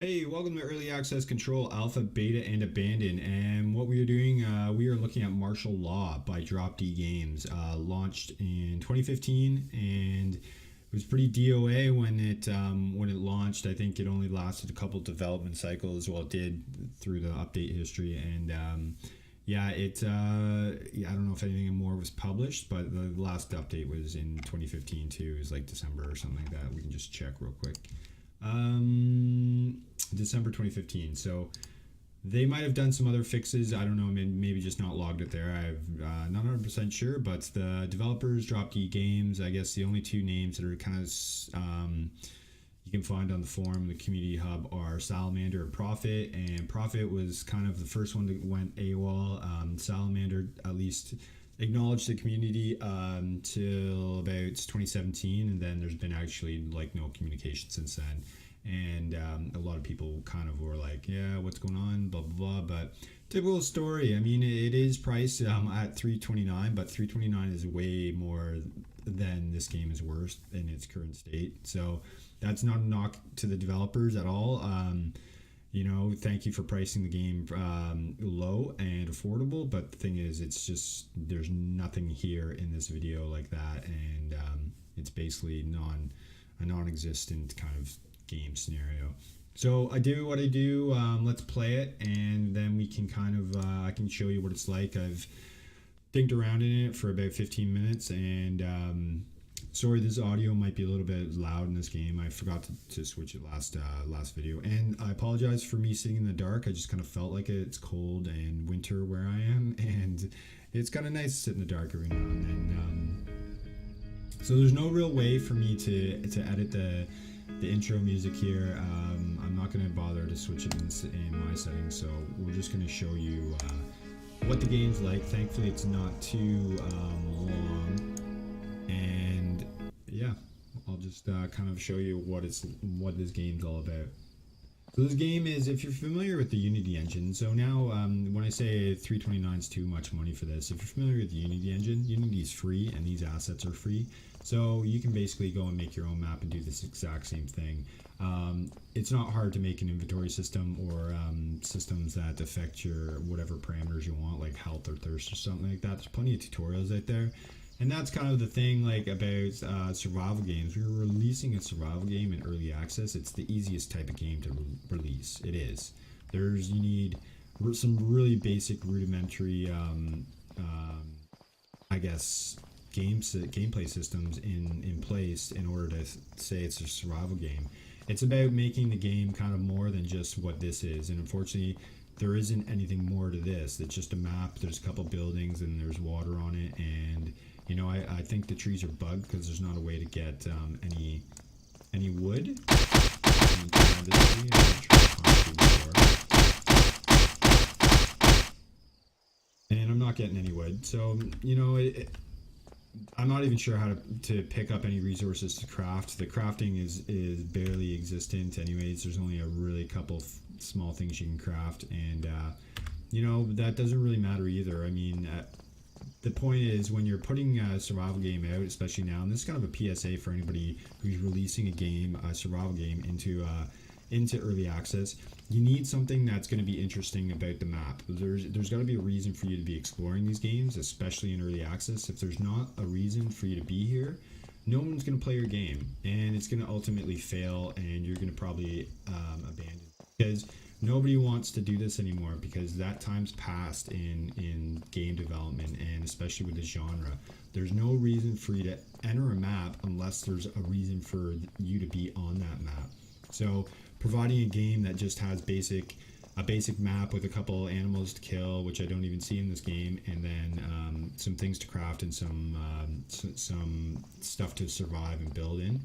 Hey, welcome to Early Access Control Alpha, Beta, and Abandon. And what we are doing, we are looking at Martial Law by DropDGames. Launched in 2015, and it was pretty DOA when it launched. I think it only lasted a couple development cycles. Well, it did through the update history, and I don't know if anything more was published, but the last update was in 2015 too. It was like December or something like that. We can just check real quick. December 2015. So they might have done some other fixes. I don't know. Maybe just not logged it there. I'm not 100% sure. But the developers, DropDGames, I guess the only two names that are kind of you can find on the forum, the community hub, are Salamander and Profit. And Profit was kind of the first one that went AWOL. Salamander at least acknowledged the community till about 2017, and then there's been actually like no communication since then. And a lot of people kind of were like, yeah, what's going on, blah blah blah. But typical story. I mean, it is priced at 329, but 329 is way more than this game is worth in its current state. So that's not a knock to the developers at all. Thank you for pricing the game low and affordable, but the thing is, it's just there's nothing here in this video like that, and it's basically a non-existent kind of game scenario. So I do what I do. Let's play it, and then we can kind of I can show you what it's like. I've dinked around in it for about 15 minutes, and sorry, this audio might be a little bit loud in this game. I forgot to switch it last video, and I apologize for me sitting in the dark. I just kind of felt like it. It's cold and winter where I am, and it's kind of nice to sit in the dark every now and then. So there's no real way for me to edit the intro music here. I'm not going to bother to switch it in my settings, so we're just going to show you what the game's like. Thankfully, it's not too long. And yeah, I'll just kind of show you what this game's all about. So this game is, if you're familiar with the Unity engine, so now when I say 329 is too much money for this, if you're familiar with the Unity engine, Unity is free and these assets are free. So you can basically go and make your own map and do this exact same thing. It's not hard to make an inventory system or systems that affect your whatever parameters you want, like health or thirst or something like that. There's plenty of tutorials out there. And that's kind of the thing, like, about survival games. We're releasing a survival game in early access. It's the easiest type of game to release. It is. You need some really basic, rudimentary, I guess, gameplay systems in place in order to say it's a survival game. It's about making the game kind of more than just what this is. And unfortunately, there isn't anything more to this. It's just a map. There's a couple buildings and there's water on it, and I think the trees are bugged because there's not a way to get any wood. And I'm not getting any wood, so I'm not even sure how to pick up any resources to craft. The crafting is barely existent anyways. There's only a really couple small things you can craft, and that doesn't really matter either. I mean, the point is, when you're putting a survival game out, especially now, and this is kind of a PSA for anybody who's releasing a survival game into early access, you need something that's going to be interesting about the map. There's got to be a reason for you to be exploring these games, especially in early access. If there's not a reason for you to be here, no one's going to play your game, and it's going to ultimately fail, and you're going to probably abandon it, because nobody wants to do this anymore, because that time's passed in game development, and especially with this genre. There's no reason for you to enter a map unless there's a reason for you to be on that map. So providing a game that just has a basic map with a couple animals to kill, which I don't even see in this game, and then some things to craft and some stuff to survive and build in.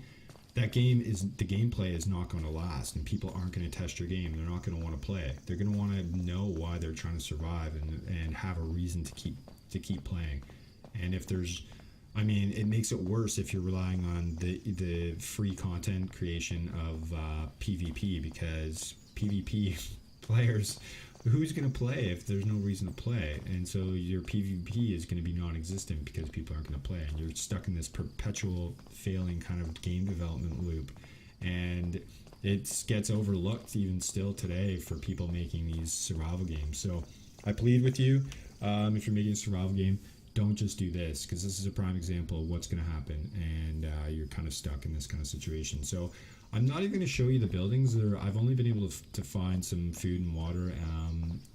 The gameplay is not going to last, and people aren't going to test your game. They're not going to want to play. They're going to want to know why they're trying to survive and have a reason to keep playing. And if it makes it worse if you're relying on the free content creation of PvP, because PvP players, who's going to play if there's no reason to play? And so your PvP is going to be non-existent because people aren't going to play, and you're stuck in this perpetual failing kind of game development loop. And it gets overlooked even still today for people making these survival games. So I plead with you, if you're making a survival game, don't just do this, because this is a prime example of what's going to happen, and you're kind of stuck in this kind of situation. So I'm not even going to show you the buildings. I've only been able to find some food and water,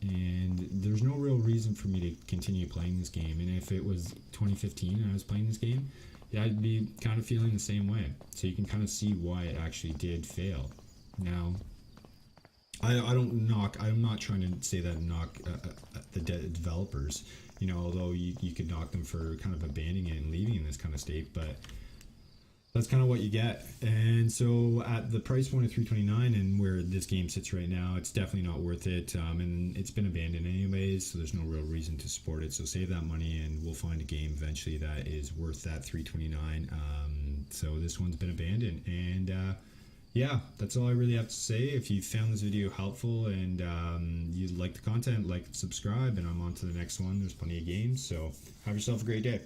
and there's no real reason for me to continue playing this game. And if it was 2015 and I was playing this game, yeah, I'd be kind of feeling the same way. So you can kind of see why it actually did fail. Now, I don't knock. I'm not trying to say that knock the developers. You know, although you could knock them for kind of abandoning it and leaving in this kind of state, but that's kind of what you get. And so at the price point of $329 and where this game sits right now, it's definitely not worth it. And it's been abandoned anyways, so there's no real reason to support it. So save that money, and we'll find a game eventually that is worth that $329. So this one's been abandoned, and yeah, that's all I really have to say. If you found this video helpful and you like the content, like, subscribe, and I'm on to the next one. There's plenty of games, so have yourself a great day.